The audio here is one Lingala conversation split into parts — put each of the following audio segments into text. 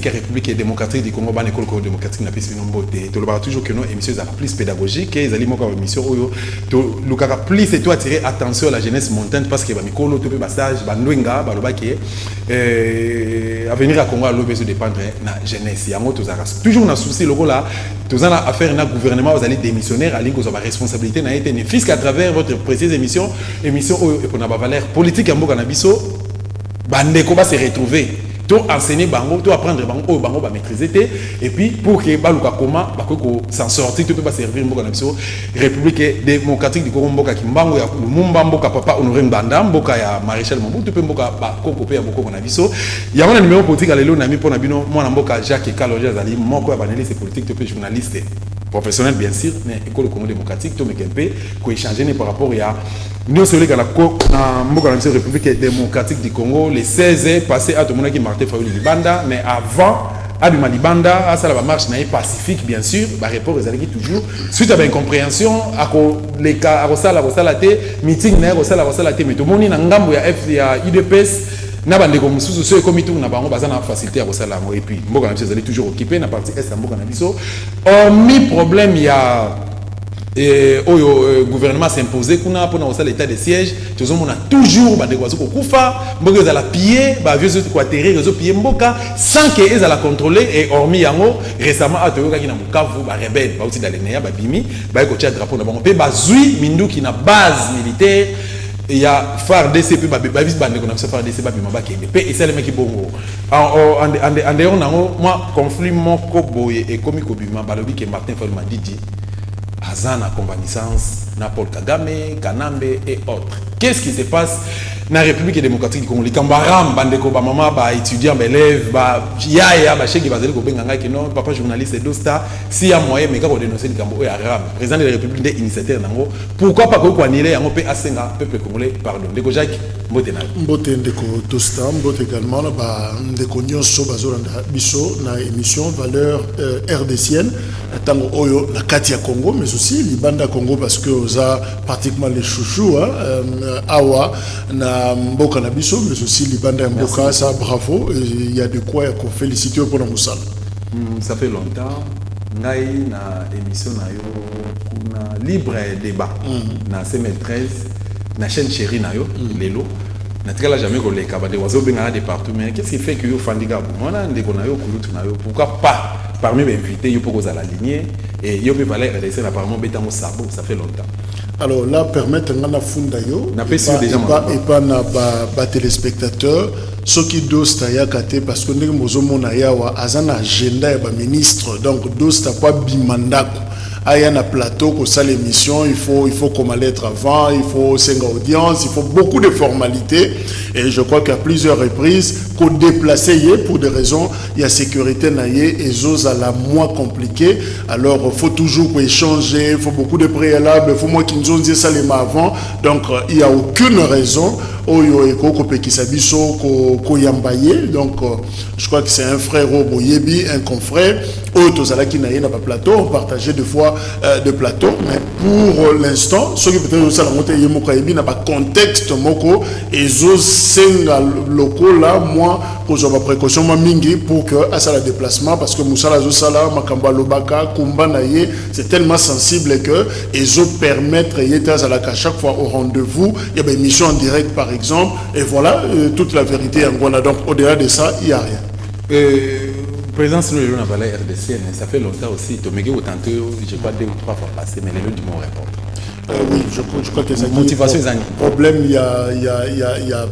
politique république démocratique du Congo, ban école démocratique na pesi nombote. To le toujours que nos émissions sont plus pédagogiques, les ali moko émission oyo to lukaka plus et to attirer attention à la jeunesse montagne parce que ba mikolo to pe passage ba ndwenga ba loba ke avenir à Congo a besoin de dépendre na jeunesse. Yango to zaras toujours na souci loko là, to zana affaire na gouvernement vous allez démissionnaire ali ko za responsabilité na été fisc à travers votre précise émission oyo et pour na ba valeur politique ya mboka na biso bande ko ba se retrouver. To enseigner bango, to apprendre bango, bango ba maîtriser et puis pour que baluka comment bako s'en sortir, to peut pas servir mboka na biso République démocratique du Congo mboka kimbango ya Lumumba mboka papa Honoré Mbanda mboka ya Maréchal Mobutu pe mboka ba koko pe ya boko na biso ya wana numéro politique alelo na mi pona bino mwana mboka Jacques Kaloja zali moko ya banaliste politique to pe journaliste professionnel bien sûr mais école Congo démocratique to mekempe ko échanger par rapport à nous sommes dans la République démocratique du Congo le 16 passé à tout le monde qui Martin Fayulu Libanda mais avant à du Malibanda à ça la marche naïe pacifique bien sûr par rapport aux alliés toujours suite à incompréhension à les cas à Rosala meeting naïe Rosala mais tout le monde na ngambo ya F ya UDPS na bande comme sous ce comité na bango bazana facilité à Rosala et puis mboka na biso allez toujours occupé na partie est mboka na biso mi problème il y a et le gouvernement s'est imposé pour l'état de siège. On a toujours des oiseaux qui kufa, ils la piller, vieux qui atterrir, ils piller mboka sans qu'ils la contrôler et hormis yango récemment à Toyoka qui na Bukavu ba rebelle, ba aussi dans les néa ba bimi, ba ko tia drapeau na bango pe ba zui mindu qui na base militaire. Il y a FARDC pe ba vis bande qu'on a fait FARDC ba bima ba kende pe et c'est le mec qui bongo. En dehors moi conflit mon koboye et komi kobima balobi que Martin Fayulu m'a dit Azana convalescence, na Paul Kagame, Kanambe et autres. Qu'est-ce qui se passe dans la République démocratique du Congo? Les cambaram, bandeko, ba maman, ba étudiants, ba élèves, ba yaya, ba cheki, ba zeli ko benganga ki non, papa journaliste et dosta, si y a moyen mais quand dénoncer le Cambo et arabe, président de la République des initiateurs nango, pourquoi pas ko annuler yango pe asenga peuple congolais pardon. Ndeko Jacques Mbotena. Mbote ndeko dosta, mbote également ba ndeko nyonso bazolanda biso na émission valeur RDCN tango oyo na kati ya Congo mais aussi Libanda Congo parce que oza pratiquement les chouchous awa na mboka na biso mais aussi Libanda mboka ça bravo il y a de quoi féliciter pour la Moussala. Ça fait longtemps ngai na émission na yo kuna libre débat na CM13 na chaîne chérie na yo lelo na tikala jamais ko leka ba de wazo benga de partout mais qu'est-ce qui fait que yo fandiga mona ndeko na yo kulutu na yo pourquoi pas parmi les invités yo poko za la lignée et yo peut valer RDC apparemment betango sabo ça fait longtemps. Alors là permettre ngana funda yo et pas na ba téléspectateurs ceux qui dosta ya kate parce que ndenge mozomona yawa azana agenda ya ba ministre donc dosta pas bimandako aya na plateau ko ça l'émission il faut comme lettre avant il faut 5 audience il faut beaucoup de formalités et je crois qu'à plusieurs reprises qu'on déplacer pour des raisons il y a sécurité naie et zos à la moins compliqué alors faut toujours échanger il faut beaucoup de préalables il faut moi qui nous ont dit ça les avant donc il y a aucune raison oyo eko ko pekisa biso ko yambaye donc je crois que c'est un frère Boyebi un confrère oyo tozala ki naie na ba plateau on partageait deux fois de plateau mais pour l'instant ce qui peut-être ça la montée yemoko yebi na ba contexte moko ezo senga locaux là moi pour ma précaution ma mingi pour que à ça le déplacement parce que Moussala zo sala makamba lobaka kumba naie c'est tellement sensible que ezo permettre yeta à chaque fois au rendez-vous il y a une émission en direct par exemple et voilà toute la vérité en Rwanda donc au-delà de ça il y a rien. Président nous le n'a pas la RDC ça fait longtemps aussi Tomege autant que je crois 2 ou 3 fois passé mais les deux du mot répondre. Oui je crois que ça motivation problème il y a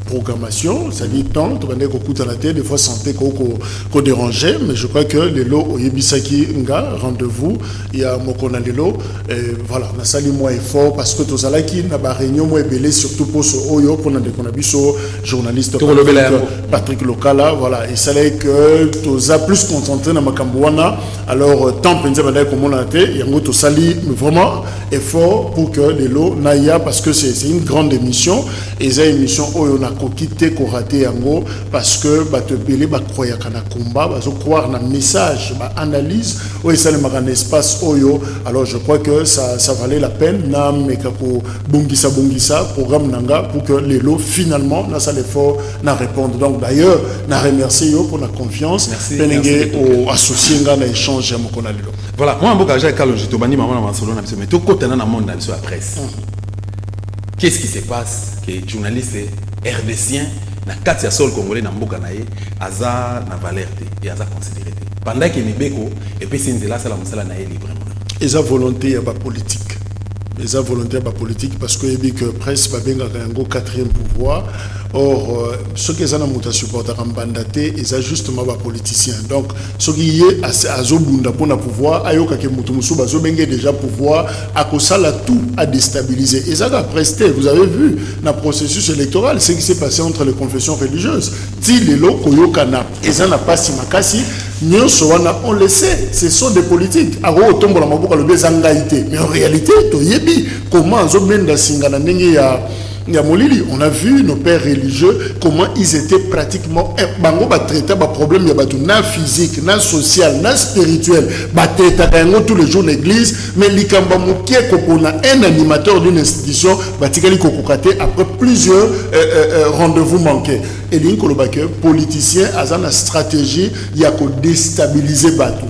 programmation, ça dit tant, tu connais beaucoup à la tête, des fois santé qu'on dérangeait, mais je crois que les lots au Yebisaki Nga, rendez-vous, il y a Mokona les lots, et voilà, on a sali moins effort parce que tous à qui n'a pas réunion moins belé, surtout pour ce Oyo, pour notre conabiso, journaliste Patrick Lokala, voilà, et ça l'est que tous a plus concentré dans Makambouana, alors tant pensé comme on a été, il y a un autre sali, vraiment effort pour que les lots n'aillent parce que c'est une grande émission, et c'est une émission Oyo n'a quitter koraté yango parce que bato belé ba croire kana combat bazo croire na message ba analyse ou ça le magan espace oyo. Alors je crois que ça valait la peine na mekako bongisa programme nanga pour que les lots finalement na ça l'effort na répondre. Donc d'ailleurs na remercier yo pour la confiance penenge au associé nga na échange mo kona lelo. Voilà, moi mboka ja kalo je to bani maman na solo na mais to kotana na monde na sur la presse. Qu'est-ce qui se passe que journaliste RDCien na kati ya sol congolais na mboka na ye aza na valeur et aza considéré pendant que Mibeko et puis c'est là ça la mosala na ye librement. Et sa volonté ya ba politique. Et sa volonté ya ba politique parce que yebi que presse ba benga yango quatrième pouvoir. Or ce que ça na muta supporter en bandaté et ça justement ba politicien. Donc ce qui est azobunda pour na pouvoir ayoka ke mutu musu bazo benga déjà pouvoir akosala tout à déstabiliser. Et ça a presté, vous avez vu dans le processus électoral ce qui s'est passé entre les confessions religieuses. Ti lelo koyokana et ça n'a pas si makasi. On le sait, ce sont des politiques. Mais en réalité, comment on a vu nos pères religieux, comment ils étaient pratiquement traités par problème na physique, na social, na spirituel. Tous les jours l'église, mais un animateur d'une institution, après plusieurs rendez-vous manqués. Et les politiciens ont une stratégie qui a déstabilisé Batou.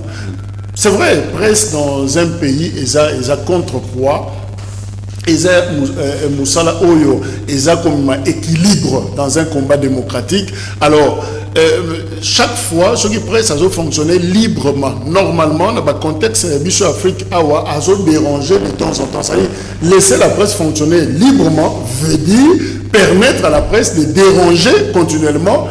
C'est vrai, presque dans un pays, ils ont contrepoids. Ils ont Moussala Oyo, ils ont comme un équilibre dans un combat démocratique. Alors, chaque fois, ceux qui pressent, ça a fonctionné librement. Normalement, dans le contexte de l'Afrique, ça a dérangé de temps en temps. C'est-à-dire, laisser la presse fonctionner librement veut dire permettre à la presse de déranger continuellement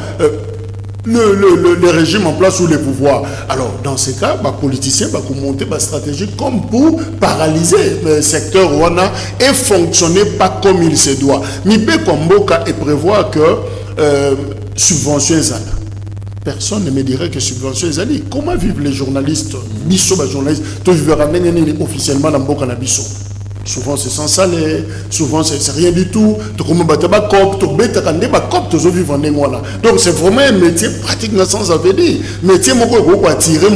le régime en place ou les pouvoirs. Alors, dans ces cas, les politiciens vont monter une stratégie comme pour paralyser le secteur Rwanda et fonctionner pas comme il se doit. Mibé Komboka et prévoit que subvention est là. Personne ne me dirait que subvention est là. Comment vivent les journalistes? Bisso, les journalistes, tu verras officiellement dans Mboka na Bisso. Souvent c'est sans salaire, souvent c'est rien du tout. Donc c'est vraiment un métier pratiquement sans avenir. Métier qui attirer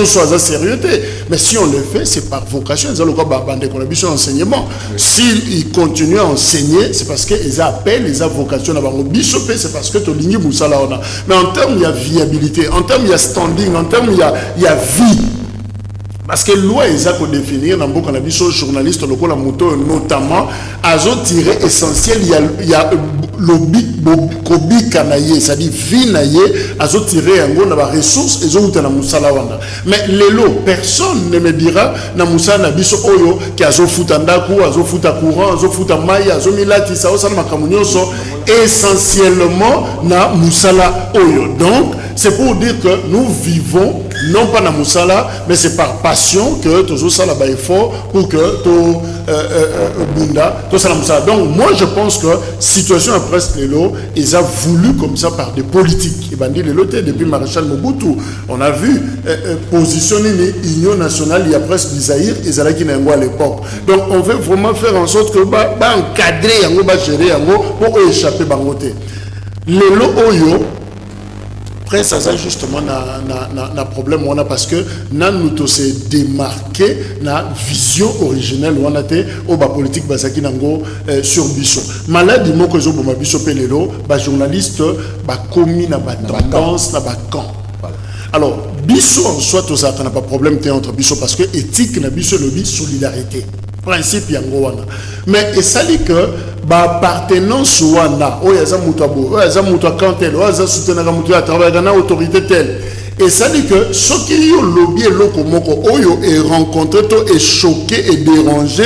soit sérieux. Mais si on le fait, c'est par vocation. Ils ont enseignement. S'ils continuent à enseigner, c'est parce qu'ils appellent, ils ont vocation. C'est parce que tu as. Mais en termes, il y a viabilité, en termes, il y a standing, en termes, il y a vie. Parce que loi est à définir dans beaucoup de journalistes locaux, notamment, à tirer essentiel, il y a lobby kobi kanaye, c'est-à-dire vie naye, à tirer un bon ressources et ont na musala wana. Mais les lots, personne ne me dira na musala na biso oyo qui a zo futandaku, a zo futa courant, a zo futa maya, a zo milati sa osala makamunyoso essentiellement na musala oyo. Donc c'est pour dire que nous vivons non pas dans Moussala, mais c'est par passion que tout ça là est fort pour que tout Bunda, tout ça Moussala. Donc moi je pense que situation à presque les lots, ils ont voulu comme ça par des politiques. Et ben dit les lots depuis Maréchal Mobutu, on a vu positionner l'Union nationale il y a presque du Zaïre et Zalaki Nango à l'époque. Donc on veut vraiment faire en sorte que encadrer yango, gérer yango pour échapper bangoté. Les lots oyo après, ça a justement un problème parce que nous tous se démarqué na vision originelle on a été au bas politique basaki nango sur biso. Maladie moko zo boma biso pelelo ba journaliste ba commis na ba tendance na ba camp. Alors biso en soi tout ça n'a pas problème entre biso parce que éthique na biso le solidarité. Principe yango wana. Mais et ça dit que ba appartenance wana o yaza mutabo o yaza mutu kantel o yaza soutenaka mutu à travers na autorité telle et ça dit que ce qui yo lobby loko moko oyo est rencontré to est choqué et dérangé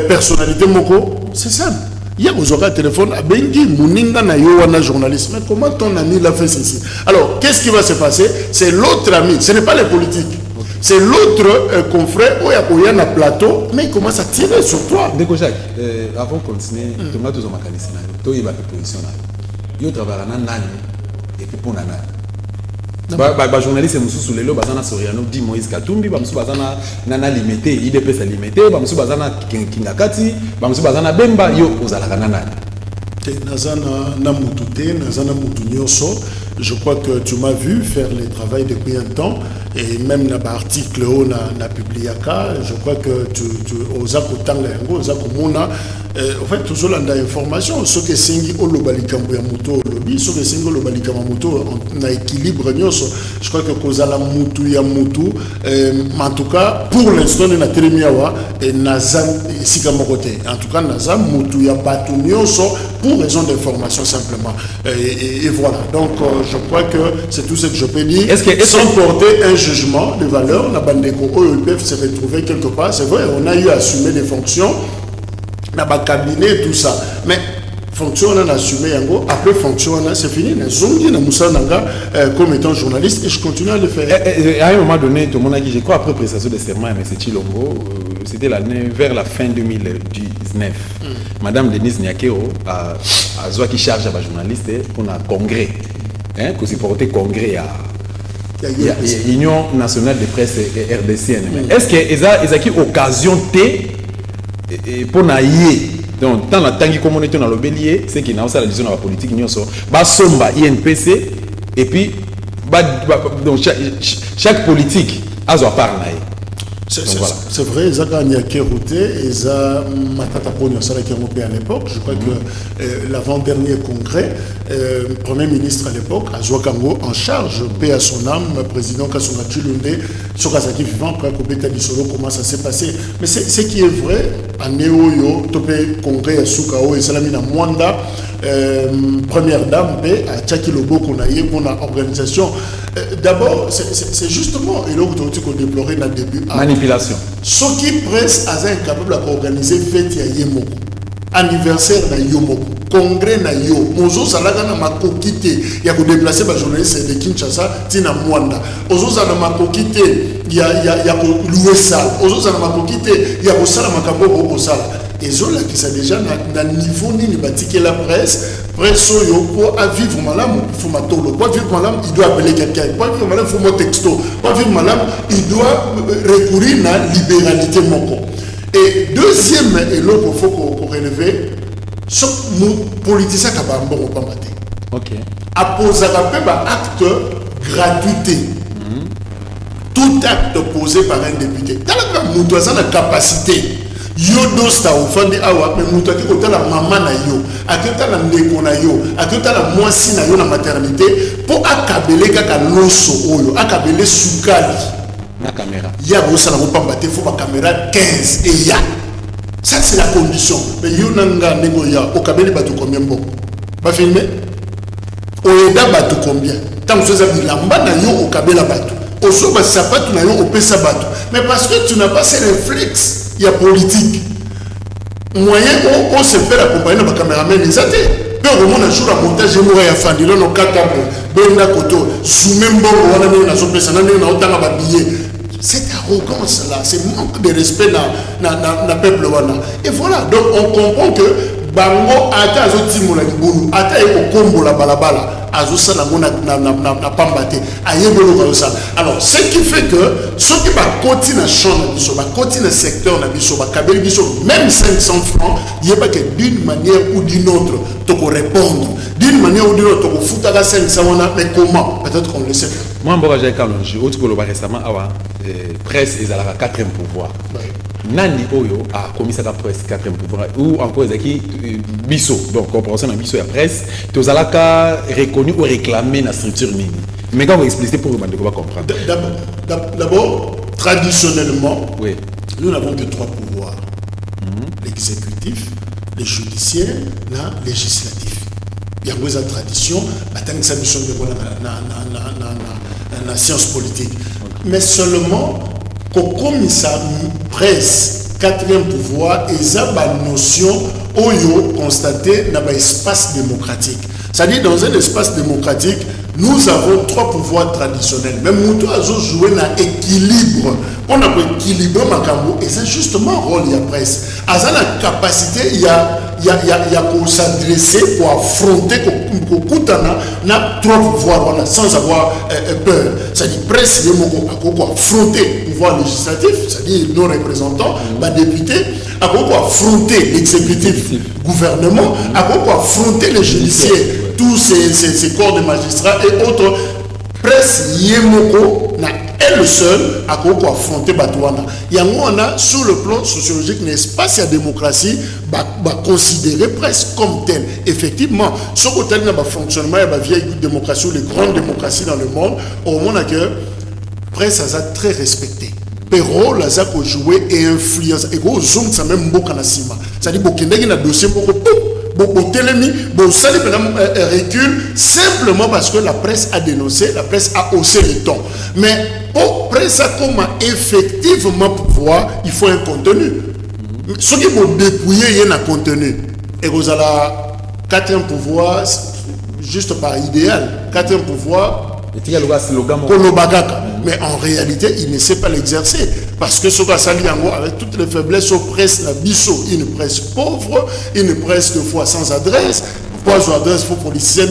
personnalité moko c'est simple. Il y a un téléphone à Bengi Mouninga na yo wana journaliste. Mais comment ton ami l'a fait ceci? Alors qu'est-ce qui va se passer? C'est l'autre ami, ce n'est pas les politiques. C'est l'autre confrère où il y a un plateau, mais il commence à tirer sur toi. Déco Jacques, avant de continuer, tu m'as toujours marqué le tu y vas position. Tu travailles dans nani et puis pour nani. Bah journaliste musu sous les lots bazana Soriano dit Moïse Katumbi ba musu bazana nana limité IDP ça limité ba musu bazana Kingakati ba musu bazana Bemba yo ozalaka nani. Je crois que tu m'as vu faire le travail depuis un temps et même dans l'article où on a publié, je crois que tu as en fait, tout cela dans l'information, ce que c'est au lobalikambo ya muto lobby, ce que c'est au lobalikambo muto on a équilibre je crois que kozala mutu ya mutu en tout cas pour l'instant on a termiawa et nazam sikamokote en tout cas nazam mutu ya batu nyonso pour raison d'information simplement et voilà donc je crois que c'est tout ce que je peux dire sans porter un jugement de valeur la bandeko ils peuvent se retrouver quelque part c'est vrai on a eu à assumer des fonctions dans le cabinet et tout ça. Mais fonction on a assumé après fonction c'est fini. Comme étant journaliste et je continue à le faire. À un moment donné, tout le monde a dit, je crois après prestation de serment à M. Chilombo, c'était l'année vers la fin 2019. Madame Denise Nyakero a qui charge à la journaliste pour un congrès. Que c'est porté congrès à l'Union nationale de presse et RDC. Est-ce qu'il y a une occasion et pour naïe donc dans la tangi comme on est dans le bélier c'est qu'il y a aussi la vision de la politique somba INPC et puis donc chaque politique a sa part naïe. C'est vrai, ils ont Kérouté, ils ont Matataponia à l'époque. Je crois que l'avant-dernier congrès, le Premier ministre à l'époque, Azouakango, en charge, paix à son âme, le président Kassonga Chilunde, Sokazaki vivant, après Kobeta Dissolo, comment ça s'est passé. Mais ce qui est vrai, à Néoyo, Topé Congrès à Soukao et Salamina Mwanda, première dame, à Tchakilobo, qu'on a eu, qu'on a organisation. D'abord, c'est justement, et là où tu as déploré dans le début. Manipulation. Ce qui presse à incapable d'organiser fête à Yemoko, anniversaire na Yomoko, congrès na Yo, Ozo Salaga na Makokite, il y a que déplacer les journalistes de Kinshasa, Tina Mwanda, Ozo Salaga Makokite, il y a que louer salle, Ozo Salaga Makokite, il y a que Sala Makabo au salle. Et Zola qui sont déjà dans le niveau ni bâtir la presse pour vivre malade, il faut m'attendre. Pour vivre malade, il doit appeler quelqu'un. Pour vivre malade, il faut mon texto. Pour vivre malade, il doit recourir à la libéralité. Et deuxième, et l'autre, il faut qu'on relève, ce que nous, politiciens, nous ne pouvons pas mater. Ok. Apposer un acte gratuité. Tout acte posé par un député. Nous avons la capacité. Yo dosta ofandi awa mais mutu aki kotala mama na yo akotala ndeko na yo akotala mwasi na yo na maternité po akabele kaka loso oyo akabele sukali na caméra ya bosa na kopamba te faut ba caméra 15 et ya ça c'est la condition mais yo nanga ndeko ya okabeli batu combien bon ba filmer oyeda batu combien tant que ça bilamba na yo okabela batu oso ba sapatu na yo opesa batu mais parce que tu n'as pas ces réflexes. Il y a politique. Moyen on se fait accompagner par caméraman les athées. Mais au moment où on a joué la montage, je mourrai à Fandi, là, on a 4 ans, Benda Koto, Zoumembo, on a mis dans son place, on a mis dans un billet. Cette arrogance-là, c'est manque de respect dans le peuple. Et voilà, donc on comprend que Bango, Ata, Azotimola, Libulu, Ata, et au combo, la balabala. Alors, ce qui fait que ceux qui continuent à changer, continuent à secteur, même 500 francs, il n'y a pas que d'une manière ou d'une autre, tu peux répondre. D'une manière ou d'une autre, tu peux foutre 500 mais comment? Peut-être qu'on le sait. Moi, je suis récemment à la presse et à la 4e pouvoir. Nani Oyo a commis sa presse 4e pouvoir ou encore Zaki Bisso donc compréhension dans Bisso et la presse tous à la reconnu ou réclamé la structure nini mais quand vous explicitez pour que vous comprendre d'abord traditionnellement oui nous n'avons que 3 pouvoirs l'exécutif le judiciaire le législatif il y a une tradition tant que ça mission de la science politique mais seulement comme ça presse 4e pouvoir et ça une notion oyo constatée dans l'espace démocratique. C'est-à-dire dans un espace démocratique, Nous avons 3 pouvoirs traditionnels. Même nous avons joué un équilibre. On a équilibré Makambo et c'est justement le rôle de la presse. À la capacité, il y a qu'on s'adresser pour affronter, na 3 pouvoirs sans avoir peur. C'est-à-dire presse, il faut affronter le pouvoir législatif, c'est-à-dire nos représentants, les députés, il faut affronter l'exécutif gouvernement, il faut affronter les judiciaires, tous ces corps de magistrats et autres. Presse Yemoko est le seul à affronter Batouana. Il y a sur le plan sociologique, n'est-ce pas, si la démocratie considérer presse comme telle. Effectivement, ce côté de fonctionnement, il y a la vieille démocratie ou les grandes démocraties dans le monde, au monde que presse a très respecté. Pero la za ko jouer et influence et go zoom ça même beaucoup na sima. Ça dit beaucoup ndenge na dossier beaucoup recul simplement parce que la presse a dénoncé, la presse a haussé le ton. Mais pour presse comme effectivement pouvoir, il faut un contenu. Ce qui vont dépouiller, il y a un contenu. Et vous avez 4e pouvoir, juste par idéal, 4e pouvoir. Mais en réalité, il ne sait pas l'exercer. Parce que ce Saliango, avec toutes les faiblesses, presse la bisso, une presse pauvre, une presse de foi sans adresse, pas adresse pour policiers,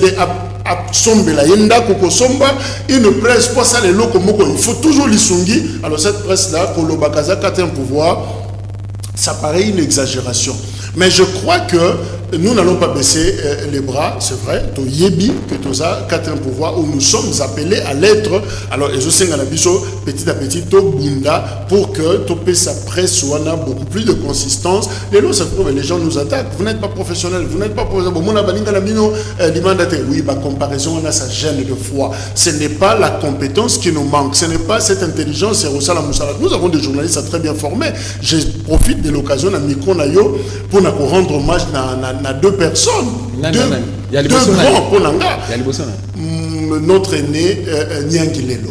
une presse pour ça les locaux, il faut toujours l'issungi. Alors cette presse-là, pour le Bakaza, 4e pouvoir, ça paraît une exagération. Mais je crois que nous n'allons pas baisser les bras, c'est vrai, to yebi, que tout ça, 4e pouvoir, où nous sommes appelés à l'être. Alors, je sais qu'on a petit à petit, to bunda, pour que topé sa presse soit beaucoup plus de consistance. Et là, ça prouve, les gens nous attaquent. Vous n'êtes pas professionnel, vous n'êtes pas professionnel. Oui, par comparaison, on a sa gêne de foi. Ce n'est pas la compétence qui nous manque, ce n'est pas cette intelligence. Nous avons des journalistes très bien formés. Je profite de l'occasion, pour nous rendre hommage à 2 personnes. Deux grands pour Nanga. Notre aîné, Nyangilelo,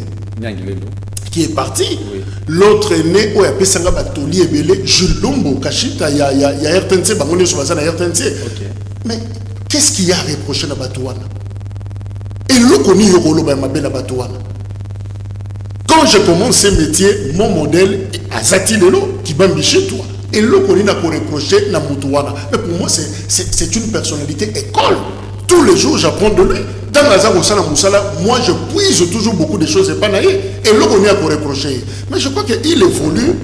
qui est parti. Oui. L'autre aîné, Pesanga Batoli Ebele, Jules Lombo, Kachita, il y a RTNC, Bangoné Soubasa, il y a RTNC. Mais qu'est-ce qu'il y a à reprocher à Batouana? Et le connu Yokolo Bamabé à Batouana. Quand je commence ce métier, mon modèle est Azati Lelo, qui bambiche toi. Et le connu n'a pas reproché à Moutouana. Mais pour moi, c'est une personnalité école. Tous les jours, j'apprends de lui. Dans la Zagosala Moussala, moi, je puise toujours beaucoup de choses et pas naïe. Et le connu a pour reprocher. Mais je crois qu'ils évoluent,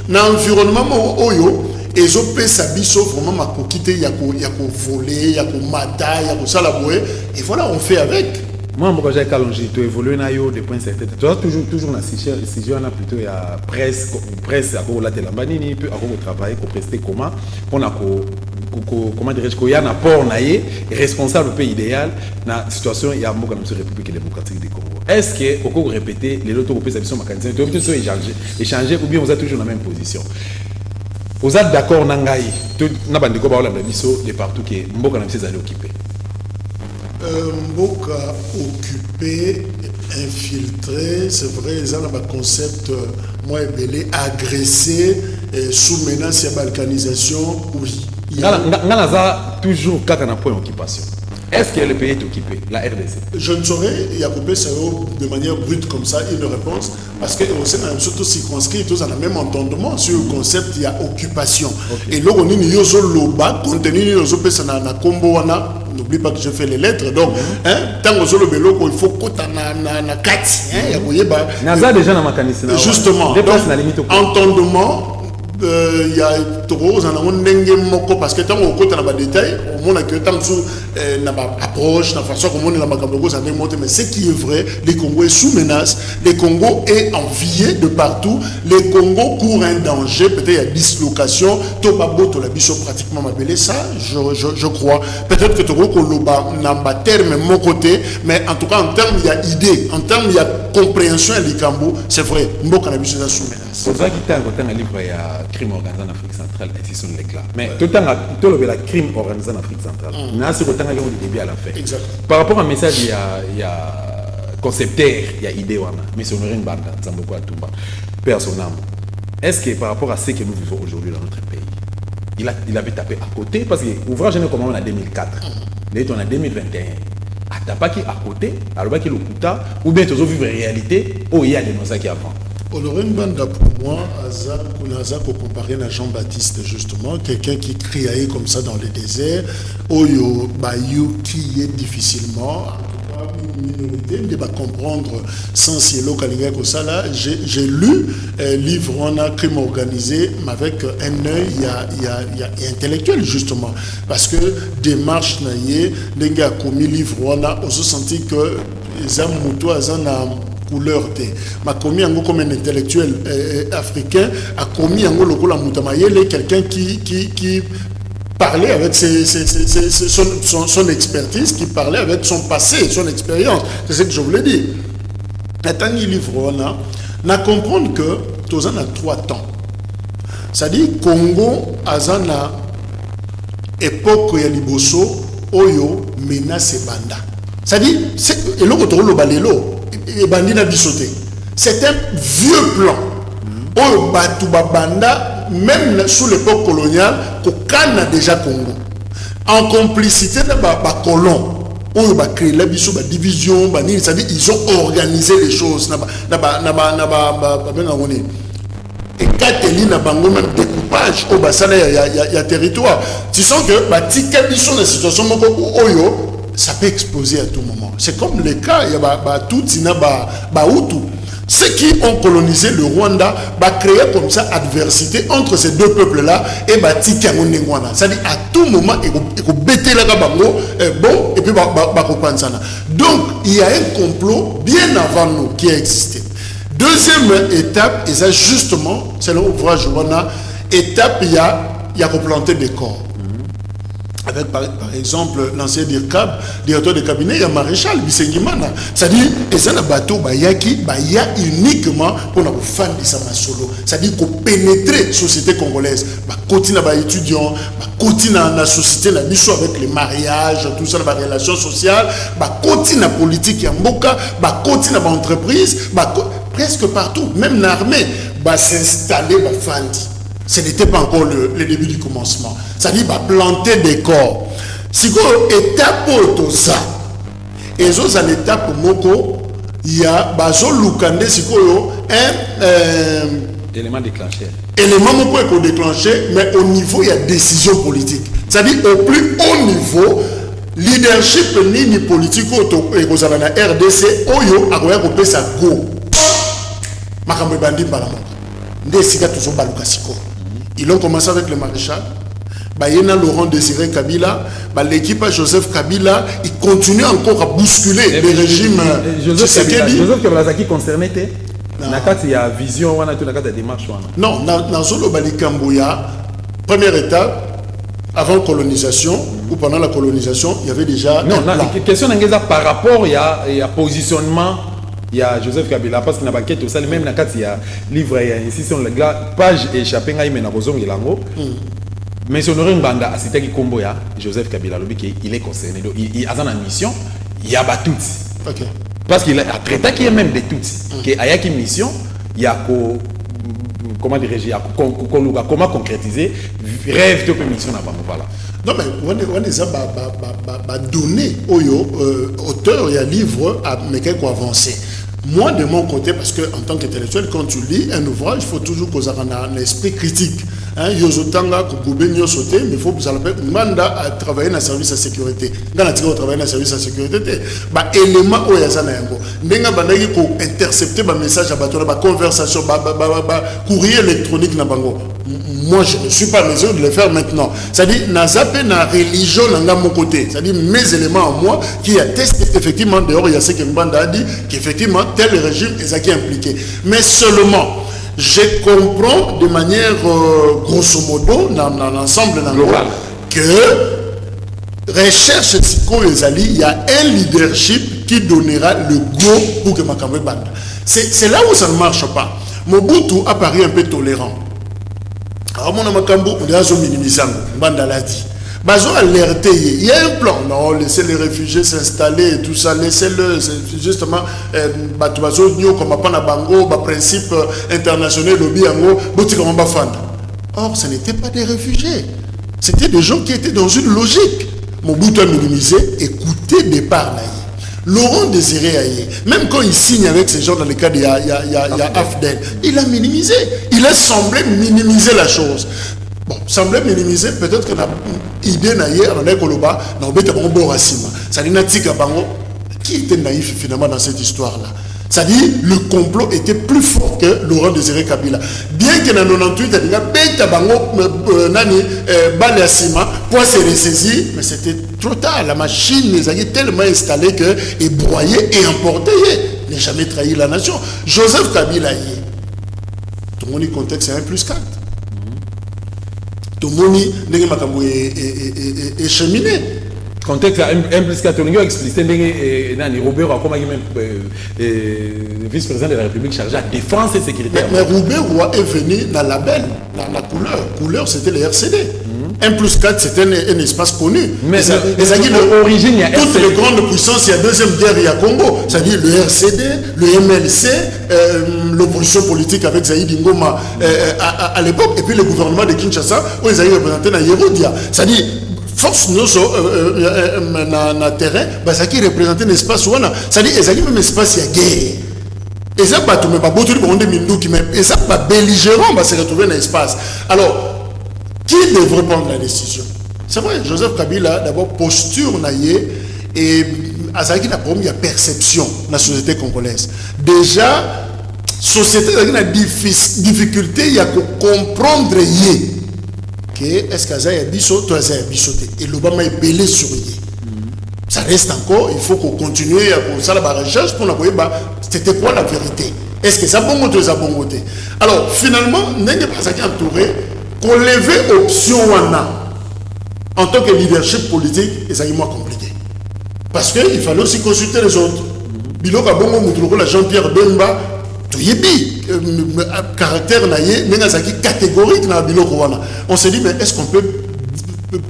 dans l'environnement oyo. Et je peux s'habiller vraiment ma coquille, il y a voler, il y a mata, il y a salaboué. Et voilà, on fait avec. Moi, quand j'ai calongé, tu évolues des points certains. Tu as toujours la décision, plutôt il y a presse, à quoi la télébanini, à quoi travailler, à prester comment, comment dirais-je, qu'il y a un apport responsable pays idéal, dans la situation, il y a beaucoup de République démocratique du Congo. Est-ce que, au cours de répéter, les autres pays sont mécanisés, tu as échanger, ou bien vous êtes toujours dans la même position? Vous êtes d'accord, Nangaï, de partout qui est Mboka allé occuper. Mboka occupé, infiltré, c'est vrai, ils ont un concept, moi, belé, agressé, sous menace et balkanisation, oui. Il y a toujours 4 points d'occupation. Est-ce que le pays est occupé, la RDC? Je ne saurais, il y a coupé de manière brute comme ça une réponse, parce que surtout circonscrit, tous ont le même entendement sur le concept, il y a occupation. Okay. Et là, on y a loba, contenu, n'oublie pas que je fais les lettres, donc, tant que le bélo, il faut que tu justement, entendement. Il y a trop parce que tant qu'on a des détails, on a que tant approche, la façon comment on a mais ce qui est vrai, les Congos est sous menace, les Congos est envié de partout, les Congos courent un danger, peut-être il y a dislocation, Tobabo, Tolabiso pratiquement m'appelé ça, je crois. Peut-être que Togo n'a pas terme mon côté, mais en tout cas en termes il y a idée, en termes il y a compréhension à l'Ikambo, c'est vrai, Mbo Cannabis est sous menace. C'est vrai qu'il y a un livre, il y a crime organisé en Afrique centrale, et c'est son éclat. Mais tout le temps, il y a crime organisé en Afrique centrale. Il y a ce temps, il y a du début à la fin. Par rapport à un message, il y a concepteur, il y a idée, mais c'est une bande, ça me quoi tout bas. Personnellement, est-ce que par rapport à ce que nous vivons aujourd'hui dans notre pays, il avait tapé à côté, parce que l'ouvrage est commencé en 2004, là on est en 2021. atapaki à côté alors qui le kuta ou bien toujours vivre réalité où il y a des noms qui avant. Honoré Mbanda, pour moi, Aza qu'on comparer à Jean-Baptiste, justement, quelqu'un qui criait comme ça dans le désert, Oyo Bayou qui est difficilement, une minorité, il va comprendre sans cielo Kalinga Kosala. J'ai lu livre on a crime organisé, mais avec un œil il y a intellectuel, justement, parce que démarche naïe, les gars commis livre on a aussi senti que les âmes moutouas couleur te ma commis en comme un intellectuel africain a commis en gros la moutamayele quelqu'un qui parlait avec son expertise, qui parlait avec son passé, son expérience. C'est ce que je voulais dire. Attends, il livre on a comprendre que tous en a 3 temps. C'est-à-dire Congo azana époque ya liboso oyo menace banda. C'est-à-dire et l'autre le balelo et bandina bisoté. C'est un vieux plan. Oyo batu banda même sous l'époque coloniale kokana déjà Congo. En complicité de ba colon. Oyo ba créer la biso ba division ba ni, c'est-à-dire ils ont organisé les choses et Kateli na bango même découpage au bassin il y a territoire. Tu sens que ba tika biso na situation moko oyo ça peut exploser à tout moment. C'est comme le cas, il y a tout Hutu. Ceux qui ont colonisé le Rwanda va créer comme ça adversité entre ces deux peuples-là et c'est-à-dire à tout moment, il faut bêter la bango, bon, et puis donc, il y a un complot bien avant nous qui a existé. Deuxième étape, et ça justement, c'est l'ouvrage Rwanda, étape, il y a replanter des corps. Avec par exemple l'ancien directeur de cabinet, il y a Maréchal Bisengimana. C'est-à-dire, et ça le bateau, il y a uniquement pour la femme de Samasolo. C'est-à-dire qu'on pénètre la société congolaise. Continue à étudiants, continue à la société, la mission avec les mariages, tout ça, la relation sociale, continue la politique, continue à l'entreprise, presque partout, même l'armée, s'installer, ce n'était pas encore le début du commencement. C'est-à-dire planter des corps. Si vous étape pour ça, et ça c'est l'étape moko, il y a un élément déclenché. Élément moko est déclenché, mais au niveau il y a décision politique. C'est-à-dire au plus haut niveau, leadership ni politique et vous avez la RDC, oyo akoya kopé sa go. Makambo bandi balamoka. Ndesika toujours balukasiko. Ils ont commencé avec le maréchal. Bayena Laurent Désiré Kabila, l'équipe à Joseph Kabila, il continue encore à bousculer les régimes. Joseph Kabila qui concerné il y a vision, on a tout la démarche. Non, dans Zolo Balikambouya, première étape, avant colonisation ou pendant la colonisation, il y avait déjà. Non, la question par rapport, il y a positionnement. Il y a Joseph Kabila parce qu'il n'a pas quitté tout ça, même dans il y a livre, il y a incision, la page échappée, il y a une lango. Mais si on aurait une bande à citer qui combo, Joseph Kabila, il est concerné. Il a une mission, il y a tout. Parce qu'il a traité qui est même de tout. Il y a une mission, il y a comment dirais-je, comment concrétiser, rêve de mission là-bas. Voilà. Non, mais on les a donné au auteur et à livre à avancer. Moi, de mon côté, parce que en tant qu'intellectuel, quand tu lis un ouvrage, il faut toujours qu'on ait un esprit critique. Yozotanga, Koubé, sauté, mais il faut que vous ayez mandat à travailler dans le service de sécurité. Dans le travail dans le service de sécurité, élément où il y a ça, n'enga bandagi ko intercepter ba message à bateau, ba conversation, courrier électronique na bango. Moi, je ne suis pas en mesure de le faire maintenant. C'est-à-dire, n'a zappé na religion n'a mon côté. C'est-à-dire, mes éléments en moi qui attestent effectivement, dehors, il y a ce que Mbanda a dit, qu'effectivement, tel régime est impliqué. Mais seulement, je comprends de manière grosso modo, dans l'ensemble global, que recherche il y a un leadership qui donnera le go pour que Makambe bande. C'est là où ça ne marche pas. Mobutu a paru un peu tolérant. Alors, mon Makambo, on a minimisé, Mbanda l'a dit. Bazo alerté, il y a un plan. Non, laissez les réfugiés s'installer et tout ça, laissez-le. C'est justement, Bazo Nyo, comme Apana Bango, principe international, lobby Ango, Botikamamba Fanda. Or, ce n'étaient pas des réfugiés. C'était des gens qui étaient dans une logique. Mobutu a minimisé, écoutez départ. Laurent Désiré Aye, même quand il signe avec ces gens dans le cas de Afdel, il a minimisé. Il a semblé minimiser la chose. Bon, semblait minimiser, peut-être que l'idée naïe, on a Koloba, on a un bon racine. Ça dit, qui était naïf finalement dans cette histoire-là? Ça dit, le complot était plus fort que Laurent Désiré Kabila. Bien que dans 98, il y a bête balle à ciment, pour se ressaisir, mais c'était trop tard. La machine les a tellement installée que et broyé et emporté, n'a jamais trahi la nation. Joseph Kabila, tout le monde y contexte, c'est 1+4. Tout le monde est cheminé. Contexte 1+4, on a explicité Robert comme vice-président de la République chargé à défense et sécurité. Mais Robert est venu dans la belle, dans la couleur. La couleur, c'était le RCD. 1+4, c'était un espace connu. Mais l'origine, il y a toutes les grandes puissances, il y a deuxième guerre, il y a Congo. C'est-à-dire le RCD, le MLC, l'opposition politique avec Zaïd Ngoma à l'époque, et puis le gouvernement de Kinshasa, où ils avaient représenté dans Yerodia. C'est-à-dire, force nous na terrain, ça qui représente un espace où on a. C'est-à-dire, ils avaient même espace, il y a guerre. Et ça, pas tout, mais pas beaucoup de monde qui même. Et ça, pas belligérant, va se retrouver dans l'espace. Alors, qui devrait prendre la décision? C'est vrai, Joseph Kabila, d'abord, posture naïe et à ça qu'il a problème, il y a perception dans la société congolaise. Déjà, société qui a difficulté, il y a que comprendre est-ce qu'il y a biso, toi, il y a bisoté. Et l'Obama est belé sur yé. Ça reste encore, il faut qu'on continue à faire la recherche pour voir c'était quoi la vérité. Est-ce que ça bon côté, ça bon côté? Alors, finalement, n'est pas ça qui est entouré. Qu'on lève option en tant que leadership politique, et ça est moins compliqué. Parce qu'il fallait aussi consulter les autres. Bilo Kabongo Moutouloko, la Jean-Pierre Bemba, tout y est caractère naïe, mais dans catégorique dans Bilo Rwanda. On s'est dit, mais est-ce qu'on peut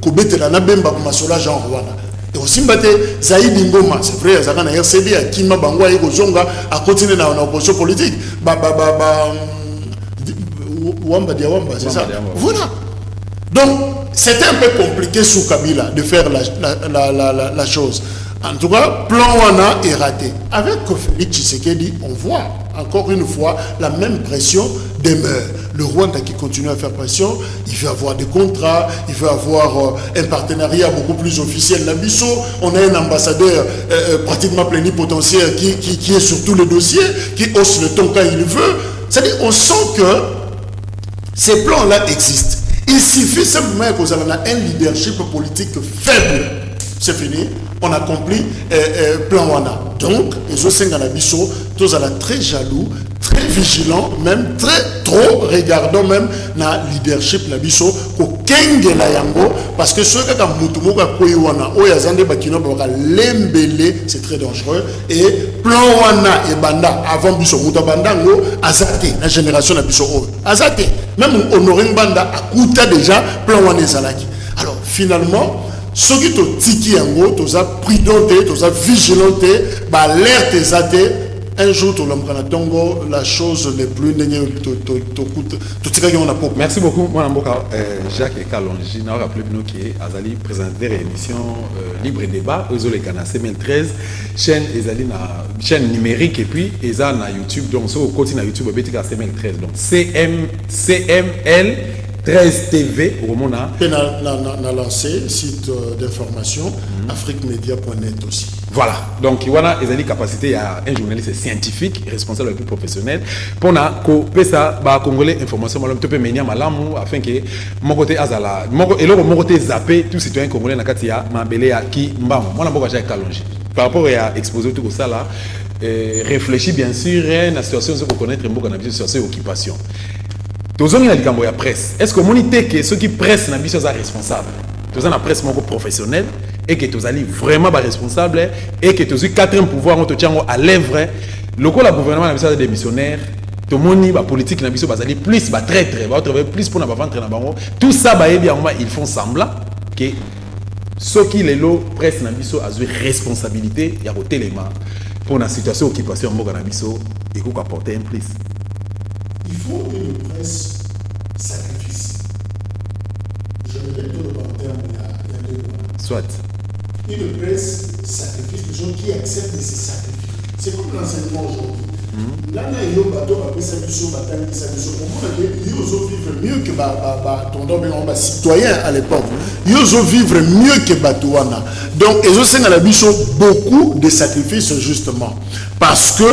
commettre la Bemba pour Masola Jean Rwanda? Et aussi, Zaïd Ngoma, c'est vrai, il y a un RCD, à Kima Bangwa et Kozonga, à continuer dans l'opposition politique. Wamba Diawamba, c'est ça. Voilà. Donc, c'était un peu compliqué sous Kabila de faire la chose. En tout cas, plan Wana est raté. Avec Félix Tshisekedi, on voit encore une fois la même pression demeure. Le Rwanda qui continue à faire pression, il veut avoir des contrats, il veut avoir un partenariat beaucoup plus officiel. Nabiso, on a un ambassadeur pratiquement plénipotentiaire qui est sur tous les dossiers, qui hausse le ton quand il veut. C'est-à-dire, on sent que ces plans-là existent. Il suffit simplement qu'on ait un leadership politique faible. C'est fini. On a accompli plan Wana. Donc, les Osenganabissot, tous à la très jaloux, très vigilant, même très trop regardant même na leadership Nabisso, qu'au kenge la yango, parce que ceux qui ont moutumoka koiwana, oyazande bakino baka lembele, c'est très dangereux. Et plan Wana et banda avant biso mutabandango azate la génération Nabisso azate. Même honoring banda akuta déjà plan Wana ezalaki. Alors finalement, ceux qui ont tiki yango, tous à prudente, tous à vigilanté, bah alerte ezate. Un jour, la chose n'est plus. Merci beaucoup, Jacques Kalonji. Nous avons rappelé que Azali présentait l'émission Libre Débat, Ozole Kana 2013, chaîne numérique et puis Eza na YouTube. Donc, sur le côté na YouTube, on 2013. Donc, CML 13 TV au moment là. On a lancé site d'information afriquemedia.net aussi. Voilà, donc il y a une capacité à un journaliste scientifique, responsable et plus professionnel, pour que ça congolais information malum topé menia malamu afin que mon côté azala et là mon côté zappé tout citoyen congolais na katia mabele à qui mbam moi na boka Jacques Kalonji par rapport à exposer tout ça là réfléchir bien sûr la situation se reconnaître mboka na situation occupation. Tous on a dit la presse. Est-ce que monité que ceux qui pressent na biso sont responsables? Tous on a presse mon professionnel et que tous allez vraiment responsable et que tous quatrième pouvoir on te tient à l'œuvre. Le coup la gouvernement na biso des missionnaires, tout monde la politique na biso bazali plus ba traître, va trouver plus pour na ba vendre na bango. Tout ça ba bien ils font semblant que ceux qui les lots presse na biso a responsabilité ya côté les mains pour la situation occupation mboka na biso et qu'on apporter un plus. Il faut une presse sacrifice. Je répète le terme il y a 2 mois. Soit. Une presse sacrifice. sacrifices, les gens qui acceptent de se sacrifier. C'est comme l'enseignement aujourd'hui. Là, il y a un bateau qui s'est mis vivre mieux que ton citoyen à l'époque. Ils ont vivre mieux que Batouana. Donc, ils ont beaucoup de sacrifices justement. Parce que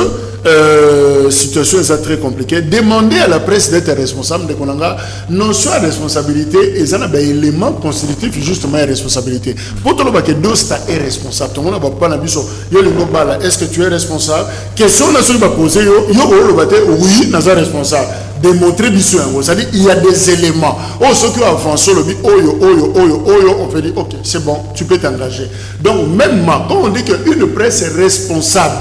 situation est très compliquée. Demander à la presse d'être responsable de Konanga, non soit responsabilité, et ça a un élément constitutif justement de responsabilité. Pour tout le monde, Dosta est responsable. Tout le monde n'a pas dit, est-ce que tu es responsable? Question n'a pas posé, oui, nous sommes responsables. Démontrer bisou. C'est-à-dire, il y a des éléments. Oh, ceux qui avancent, on fait dire, ok, c'est bon, tu peux t'engager. Donc, même quand on dit qu'une presse est responsable,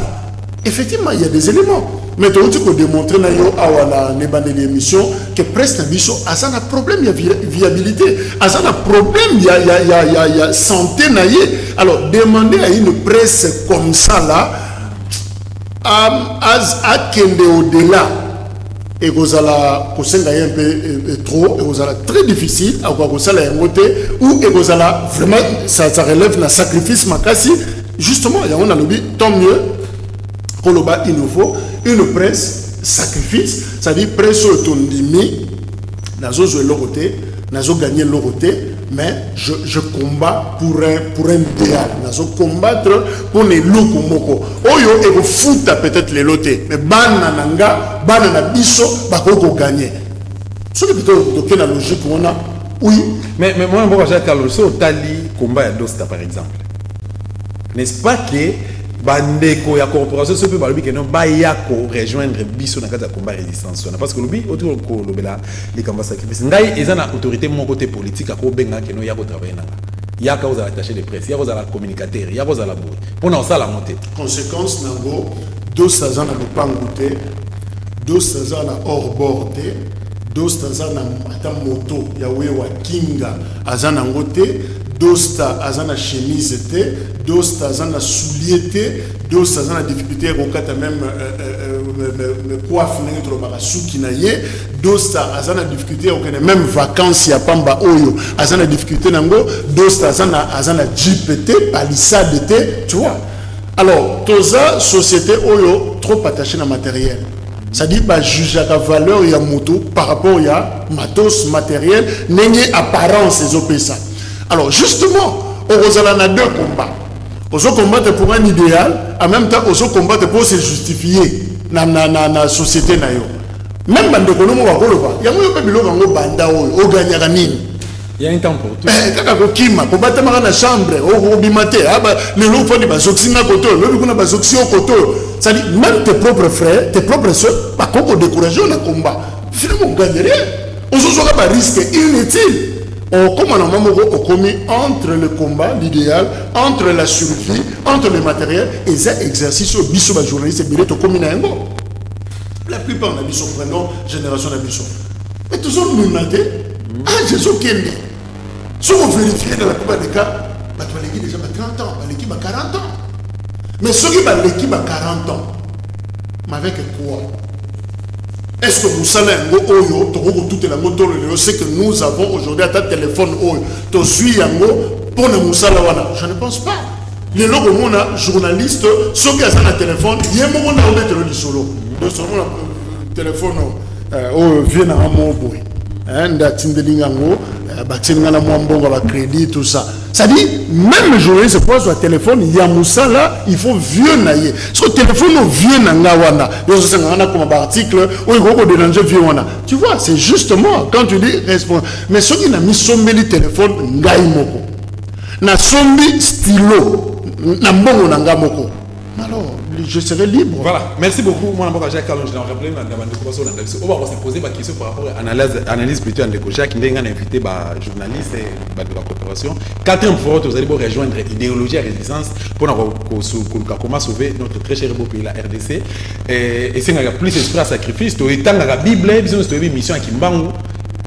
effectivement, il y a des éléments. Mais tu peux démontrer dans les émissions que presse n'a pas un problème, il y a viabilité. À un problème, il y a santé. Alors, demander à une presse comme ça, là, à Kende au-delà, et vous allez un peu trop, et vous allez très difficile, à quoi vous allez ou et vous allez vraiment, ça relève le sacrifice, justement, il y a un lobby, tant mieux. Il nous faut une presse sacrifice, c'est-à-dire presse autonomie, nous joué l'autre côté, nous gagné l'autre côté, mais je combats pour un idéal, nous combattre pour les loups. Oyo et vous fout peut-être les lotés, mais banananga, banana biso, bakoko gagner. Ce qui peut être la logique qu'on a, oui. Mais moi, j'ai Carlos, Tali combat à Dosta par exemple. N'est-ce pas que bandeko ya corporation ce peut balobi que non ba yako rejoindre biso na kata combat résistance parce que lobi autour ko lobela les combats sacrifice ngai ezana autorité mon côté politique ko benga que non yako travailler na yaka aux attaché de presse yako za la communicateur yako za la boue pour na ça la montée conséquence nango 200 ans na lopangoute 200 ans na hors bordé 200 ans na ata moto ya wewa kinga azana ngote Dosta azana chemise te, Dosta azana soulier te, Dosta azana difficulté au kata même coiffe n'engé trop barasouki na ye, Dosta azana difficulté au kene même vacances ya pamba oyo, azana difficulté nango, Dosta azana jeep te, palissade te, tu vois. Alors, toza société oyo trop attachée na matériel. C'est-à-dire bah juger la valeur ya moto par rapport ya matos matériel, n'engé apparence les opésa. Alors justement, on a deux combats. On se combattre pour un idéal, en même temps on se combattre pour se justifier dans la société. Même si on a un il y a il y a un temps pour tout. Pour battre dans la chambre, c'est-à-dire même tes propres frères, tes propres soeurs, pas qu'on décourage le combat. Finalement, on ne gagne rien. On se joue un risque inutile. Comme on a commis entre le combat, l'idéal, entre la survie, entre le matériel, et ça exercice au biso journaliste et billet au commun. La plupart de biso prenons génération de biso. Mais toujours nous naté, Jésus qui est si on vérifie dans la plupart des cas, l'équipe déjà 30 ans, l'équipe a 40 ans. Mais ceux qui ont l'équipe à 40 ans, mais avec quoi? Est-ce que vous savez toute la moto, c'est que nous avons aujourd'hui à ta téléphone, tu suis pour le Moussala. Je ne pense pas. Les logos, journalistes, ceux qui ont un téléphone, il y a un moment où on est solo. Donc, le téléphone, vient à un moment. Crédit, tout ça. C'est-à-dire, même le journaliste se pose sur le téléphone, il y a Moussa là, il faut vieux naïe. Sur le téléphone, vieux naïe. Comme article, tu vois, c'est justement quand tu dis responsable. Mais ceux qui n'ont mis sommet le téléphone, naïe moko. Na sommet stylo, na mbongo nanga moko. Alors, je serai libre. Voilà, merci beaucoup. Moi, je vais on va se poser ma question par rapport à l'analyse plutôt à Ndeko-Jacques, qui a invité journaliste de la coopération. Quatrième fois, vous allez rejoindre l'idéologie à résistance pour comment sauver notre très cher beau pays, la RDC. Et c'est plus d'esprit à sacrifice. Tu as la Bible, une mission à Kimbangu.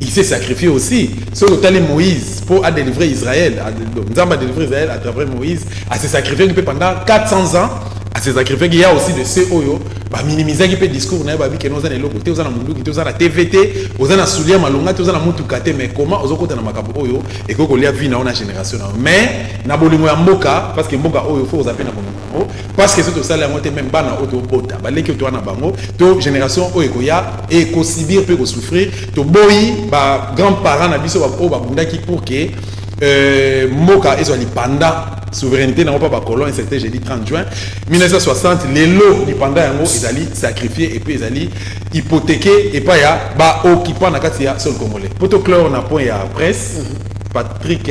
Il s'est sacrifié aussi. Sur le Moïse pour délivrer Israël. Nous avons délivré Israël à travers Moïse. À se sacrifier pendant 400 ans. à ces sacrifices il y a aussi de ceux oyo ba minimiser qui peut discours na ba bi que nous en eloko te ozana mundu te ozana TVT ozana soulier malonga te ozana mutu kate mais comment ozokota na makambo oyo et ko kolia vie na ona génération mais na bolingo ya mboka parce que mboka oyo faut ozape na bolingo parce que c'est ça la moitié même bana auto bota baleki to na bango to génération oyo ko ya et ko subir peut ko souffrir to boyi ba grands-parents na biso ba o ba bundaki pour que mboka ezali panda souveraineté n'a pas colon et c'était jeudi 30 juin 1960 les lots du panda yango ezali sacrifié et puis ezali hypothéqué et pas ya ba occupant na kati ya sol congolais poto clore na point ya presse Patrick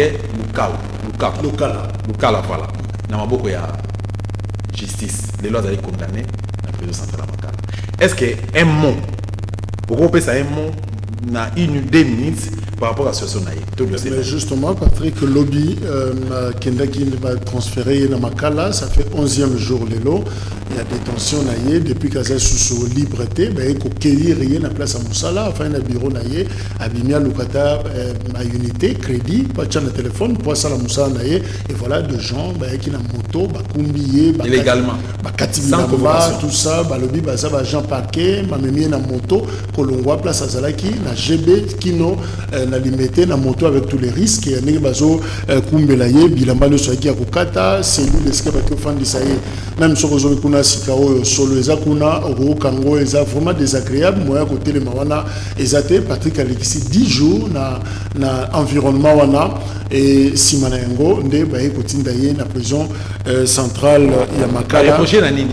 Lukala voilà na maboko ya justice les lois allaient condamner la président central Makala. Est-ce que un mot pourquoi peut ça un mot na 1 ou 2 minutes par rapport à ce son mais justement Patrick Lobby Kendaki va transférer na Makala ça fait 11e jour lelo il y a détention naie depuis qu'Aza sous liberté ben ko cueillir rien na place à Moussala enfin na bureau naie abimia lukata ma unité crédit pas de téléphone pour ça la Moussala naie et voilà de gens ben qui na moto ba kumbiye ba illégalement ba katimba tout ça ba lobby ba ça ba Jean Parquet ma memie na moto kolongwa place à Zalaki na GB kino na limité na moto avec tous les risques et ndenge bazo kumbelaye bilamba le soki akokata cellule de ce que ba ko fandisa même sokozo kuna sikao solo eza kuna oko kango eza vraiment désagréable moya côté le mawana ezate Patrick Alexis 10 jours na environnement wana et simana yango nde ba ekotinda ye na prison centrale ya Makala prochaine année.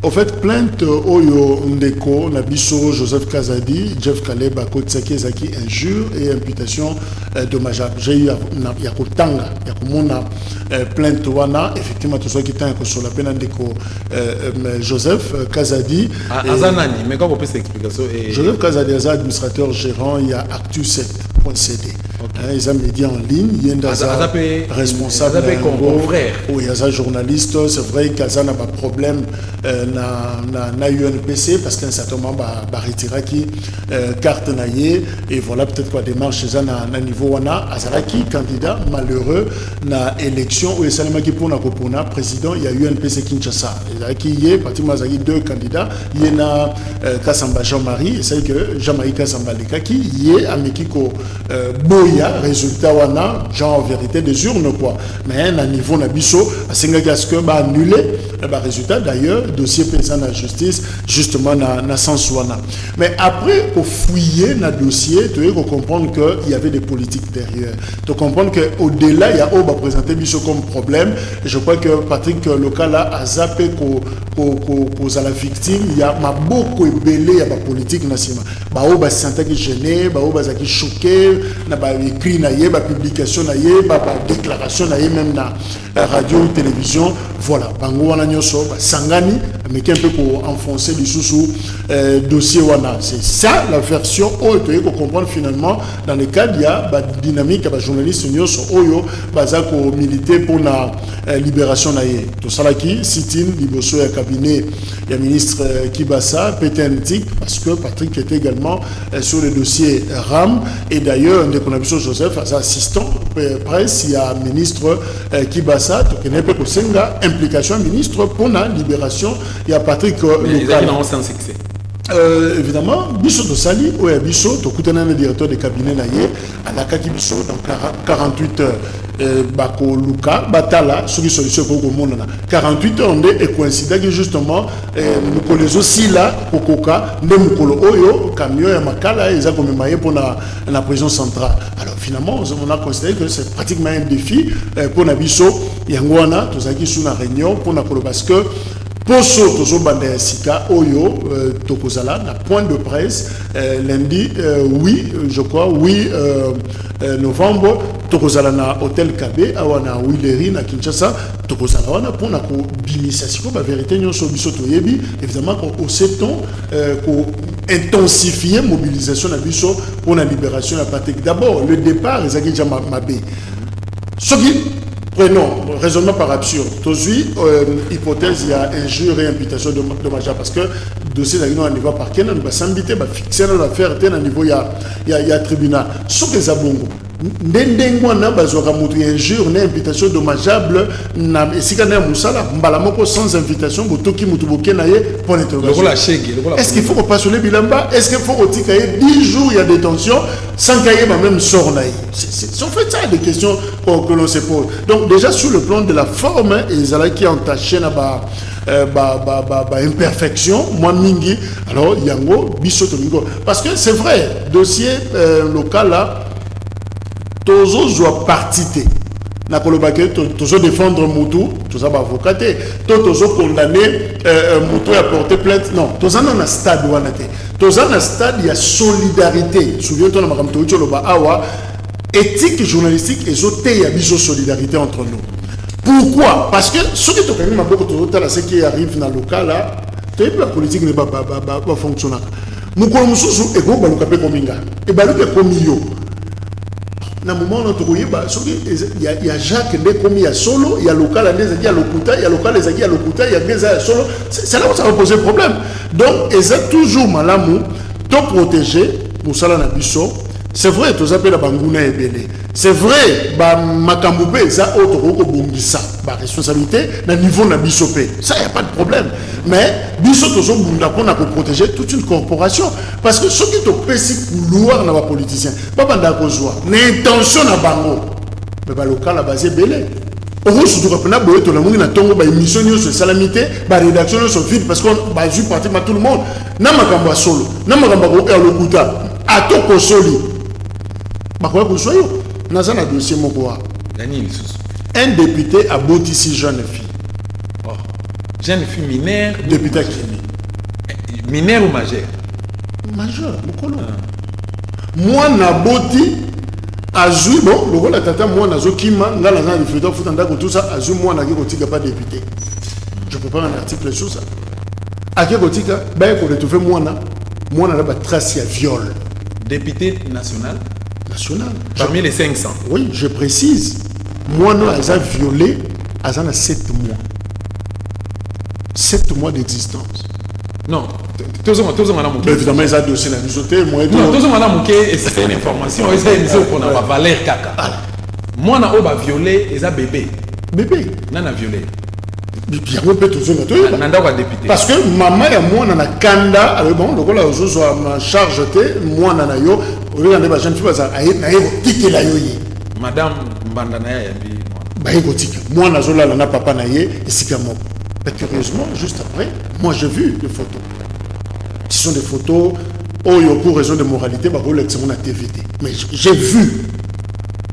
Au fait, plainte Oyo Ndeko, Nabiso, Joseph Kazadi, Jeff Kaleb, Kotsaki, Zaki, injure et imputation dommageable. J'ai eu Yakotanga, Yakomona, plainte Wana, effectivement, tout ça qui est sur la peine Ndeko, Joseph Kazadi. Azanani, mais quand on peut s'explication. Joseph Kazadi, administrateur gérant, il y a Actu7.cd. Ils ont médias en ligne, il y a un responsable, il y a un journaliste, c'est vrai qu'il y a un problème na UNPC parce qu'un certain moment va retirer qui carte naïe et voilà peut-être quoi démarche chez un niveau wana azaraki candidat malheureux na élection où Salama qui pour na président il y a UNPC Kinshasa qui y est parti mazaki 2 candidats il y a na Kasamba Jean-Marie et c'est que Jean-Marie Kasamba Leka qui y est amikiko boya résultat wana genre en vérité des urnes quoi mais à niveau na biso asenga que ba annuler ba résultat d'ailleurs dossier paysan à la justice justement na sens wana mais après au fouiller na dossier tu veux comprendre que il y avait des politiques derrière tu comprendre que au-delà il y a au présenter biso comme problème et je crois que Patrick Lokala a zappé pour à la victime il y a beaucoup belé il y a pas politique na sima ba o ba sentait qui gêné ba o ba qui choqué na ba écrit na yé ba publication na yé ba déclaration na yé même na radio ou télévision voilà bango wana nyoso ba sangani mais qui un peu pour enfoncer du sous dossier wana c'est ça la version où tu peux comprendre finalement dans le cadre il y a ba dynamique ba journaliste nyoso oyo bazako militer pour la libération na yé tout ça là qui sit-in liboso ya cabinet il y a ministre Kibasa Petentik parce que Patrick était également sur le dossier RAM et d'ailleurs de connexion Joseph assistant presse il y a ministre Kibasa qui n'est pas senga implication ministre pour la libération il y a Patrick Lokala sans succès évidemment biso to sali ou biso to kutana le directeur de cabinet naie alakaki biso dans 48 heures bako luka batala sur une solution pour le monde 48 heures et coïncide que justement nous les aussi là kokoka nde mukolo oyo camion ya Makala ils a comme maillé pour la prison centrale alors finalement on a considéré que c'est pratiquement un défi pour Nabiso yangwana tozaki sous la réunion pour na parce que Poso tozo bande sika oyo tokozala na point de presse lundi oui je crois oui novembre tokozala na hôtel KB awana Willery na Kinshasa tokozala wana pona ko bimisa siko ba vérité nyonso biso toyebi évidemment au septon ko intensifier mobilisation na biso pour la libération de la Patrick d'abord le départ ezaki jama mabe soki prenons raisonnement par absurde. Aujourd'hui, hypothèse, il y a injure et imputation dommageable parce que le dossier est à niveau parquet, on va s'inviter, on va fixer l'affaire, à niveau il y a tribunal. Sauf que Zabongo, ndengwana bazwaka mutu injure na invitation dommageable na esika na musala mbala moko sans invitation botoki mutu bokena ye pour l'interrogation. Est-ce qu'il faut qu'on passe le bilamba? Est-ce qu'il faut qu'on tika 10 jours il y a détention sans qu'il y ait même sort na? C'est en fait ça des questions que l'on se pose. Donc déjà sur le plan de la forme ils allaient qui entaché na imperfection moi mingi alors yango biso tolingo parce que c'est vrai dossier local là tozo doit partiter na kolobake tozo défendre mutu toza ba avocat tozo condamner mutu a porter plainte non toza na stade wana te toza na stade ya solidarité souviens-toi na makamto loba awa éthique journalistique et zoté ya biso solidarité entre nous. Pourquoi? Parce que ce qui est ce qui arrive dans le local là, la politique ne va pas fonctionner. Nous connaissons et vous et na moment il y a Jacques il y a solo, il y a local il y a locuta, il y a local il y a locuta, il y a des solo. C'est là où ça va poser problème. Donc ils ont toujours malamu de protéger pour ça na biso. C'est vrai, tu as appelé la Bangouna et Bélé. C'est vrai, Makamboubé, ça, autre bongisa, responsabilité, na niveau na bisopé. Ça, il n'y a pas de problème. Mais, bisopé, on a protéger toute une corporation. Parce que ceux qui te pèsent couloir dans les politiciens, pas banda kozwa, l'intention na bango. Mais le local a basé Bélé. Au revoir, surtout quand on a besoin de la moune, on a émission sur salamité, rédaction sur vide, parce qu'on a vu pratiquement tout le monde. Na Makambo solo, na Makambo lokuta, à tout consoli. Dossier un député a bâti six jeunes filles. Oh. Jeune fille mineure. Député qui mineur ou majeur? Majeur, moi na boti azui bon le rôle la tata moi nazo kima nga la zana fito futanda ko tout ça azui moi na ko pas député. Je prépare un article sur ça. Ake ko tika ba ko retrouver moi na ba trace ya viol. Député national. National. Parmi les 500. Oui, je précise. Moi, non, elle a violé, elle a 7 mois. 7 mois d'existence. Non, tous les gens évidemment, ils ont dossier la misoté. Non, tous les gens c'est une information, ils ont qu'on a valeur caca. Moi, on a violé, ils ont bébé. Bébé. Non, on a violé. Parce que maman et moi, on a kanda, alors bon, donc là, je suis en charge, moi, on a yo, on a des jeunes filles, Madame Bandanaya, moi, on a zola, on a papa naye, et c'est comme mais curieusement, juste après, moi, j'ai vu des photos. Ce sont des photos, pour raison de moralité, bah, on a TVT. Mais j'ai vu,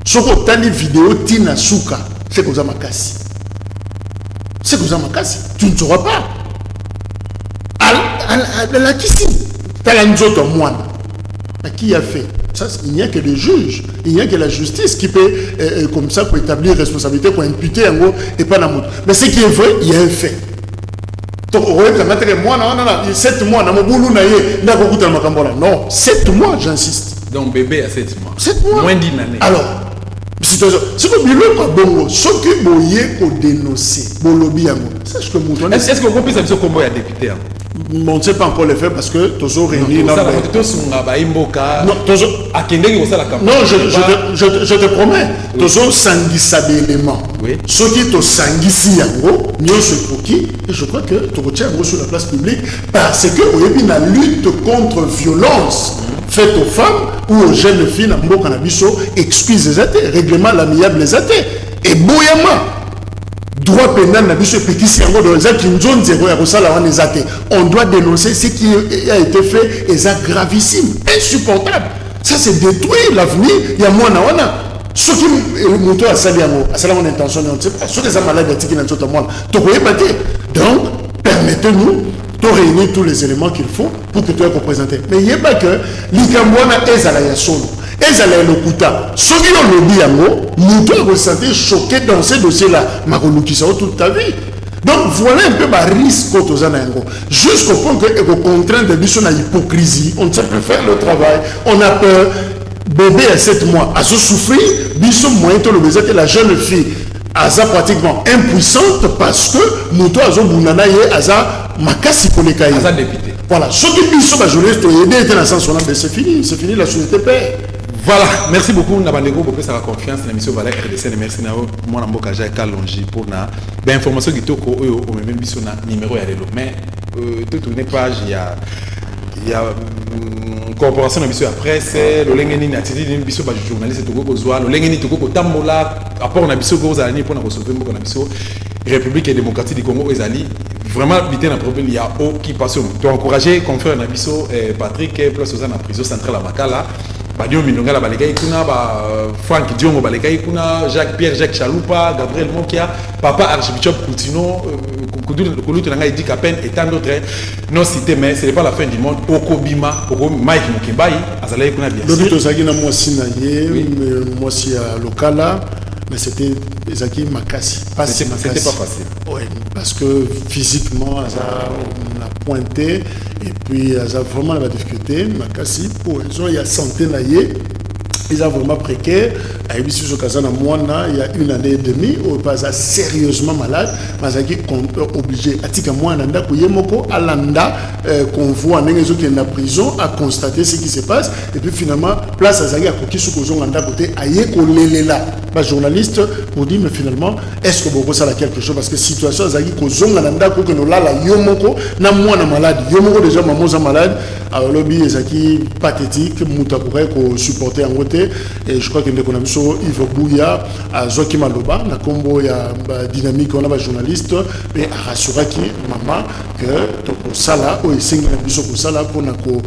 ce qu'on a des vidéos, Tina Souka, c'est comme ça, ma casse. C'est comme ça, ma casse. Tu ne sauras pas. La Kissim. Tu as un moine. Qui a fait ça? Il n'y a que les juges, il n'y a que la justice qui peut, comme ça, pour établir responsabilité, pour imputer un mot et pas la mot. Mais ce qui est vrai, il y a un fait. Donc, on va dire, moi, non, 7 mois, non, 7 mois, j'insiste. Donc, bébé a 7 mois. 7 mois. Moins d'une année. Alors, c'est que biloko bongo soki boye ko dénoncer bolobi yango sache que mouton est-ce que vous puissiez dire combo ya député on ne sait pas encore le faire parce que tozo réuni non je te promets tozo sangisa d'éléments soki to sangisi yango nyonso ekoki et je crois que to retient yango sur la place publique parce que oyebi na lutte contre violence faite aux femmes ou aux jeunes filles na mboka na biso excuse les athées, règlement l'amiable les athées. Et boyama, droit pénal na biso epekisi yango dans les kinzon zéro ya kosala wana les athées. On doit dénoncer ce qui a été fait et ça gravissime, insupportable. Ça c'est détruire l'avenir, il y a moi na wana. Ce qui monte à salir à mon intention, on ne sait pas. Ce qui est malade qui n'a pas moi. Donc, permettez-nous de réunir tous les éléments qu'il faut pour que tu sois représenté. Mais il n'y a pas que l'Ikambouana est à la solo. Et à la lokuta. Ceux qui ont le biango, nous devons ressentir choqués dans ces dossiers-là. Maroulukisa toute ta vie. Donc voilà un peu le risque qu'on a. Jusqu'au point que vous contraint de biso na hypocrisie, on ne sait plus faire le travail, on a peur. Bébé à 7 mois, à se souffrir, biso moyen to le baiser que la jeune fille aza pratiquement impuissante parce que moto azo bunana ye aza makasi pour les cahiers. Aza député. Voilà, ce qui biso ba journaliste to aider était dans sens on a c'est fini la société paix. Voilà, merci beaucoup Nabandego pour sa confiance dans l'émission Valais RDC. Merci na moi na mboka Jacques Kalonji pour na information qui toko au même biso na numéro ya lelo. Mais toute une page il y a coopération na biso ya presse, le lengeni na titi ni biso ba journaliste toko ko zwa, le lengeni toko ko tambola rapport na biso ko zali pour na ko sauver mboka na biso République démocratique du Congo ezali vraiment bité na problème il y a au qui passe. Tu encourager confrère na biso Patrick place aux na prison centrale à Makala. Badio Minonga la Balekai Kuna, Franck Diongo Balekai Kuna, Jacques Chaloupa, Gabriel Mokia, Papa Archbishop Koutino, Koulou Tenanga dit qu'à peine et tant d'autres non cités, mais ce n'est pas la fin du monde. Oko Bima, Oko Mike Mokebai, Azalaï Kuna bien. Le but Zagina Moissinaye, Moissia Lokala, mais c'était Zaki Makassi. C'était pas facile. Oui, parce que physiquement, on a pointé. Et puis, il y a vraiment la difficulté. Makassi, pour raison, il y a santé naïe. Ils ont vraiment précaire. À Ibisu Sokazana Mouana, il y a 1 année et demie, où il est sérieusement malade. Mazaki est obligé. Atika Mouana, Kuyemoko, Alanda, qu'on voit en Engezo qui est en prison, à constater ce qui se passe. Et puis finalement, place à Zagi à Koki Soukozon, Anda côté, Ayeko Lelela. Pas journaliste, pour dire, mais finalement, est-ce que Boko ça a quelque chose? Parce que situation Zagi Kozon, Anda, que nous là, la Yomoko, na Mouana malade. Yomoko déjà, Mamoza malade. Alors, le lobby est pathétique, Moutakourek, qu'on supportait en côté. Et je crois que nous connaissons Yves Bouya, à Zoki Maloba, na combo ya dynamique, on a un journaliste, et à rassurer qui, maman, que toko sala, ou esengi na biso ko sala, pour na ko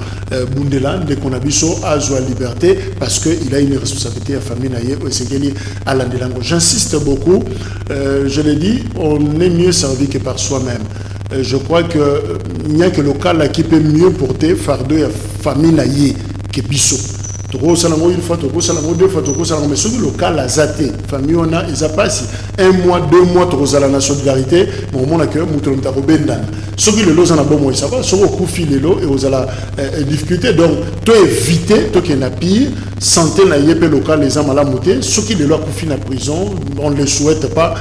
bundela, de qu'on a biso à joie liberté, parce qu'il a une responsabilité à famille naïe, ou esengi à l'andelango. J'insiste beaucoup, je l'ai dit, on est mieux servi que par soi-même. Je crois qu'il n'y a que le cas là qui peut mieux porter fardeau et famille naïe que biso. Toko salamo une fois, toko salamo deux fois, toko salamo mais ce que le cas la zaté famille on a ils a passé 1 mois 2 mois toko salana solidarité bon on a que muto ntako bendan ce qui le lot na bon moi ça va ce ko kufi le lot et aux ala difficulté donc to éviter to qui na pire santé na yepé local les amala muté ce qui le lot kufi na prison on ne le souhaite pas.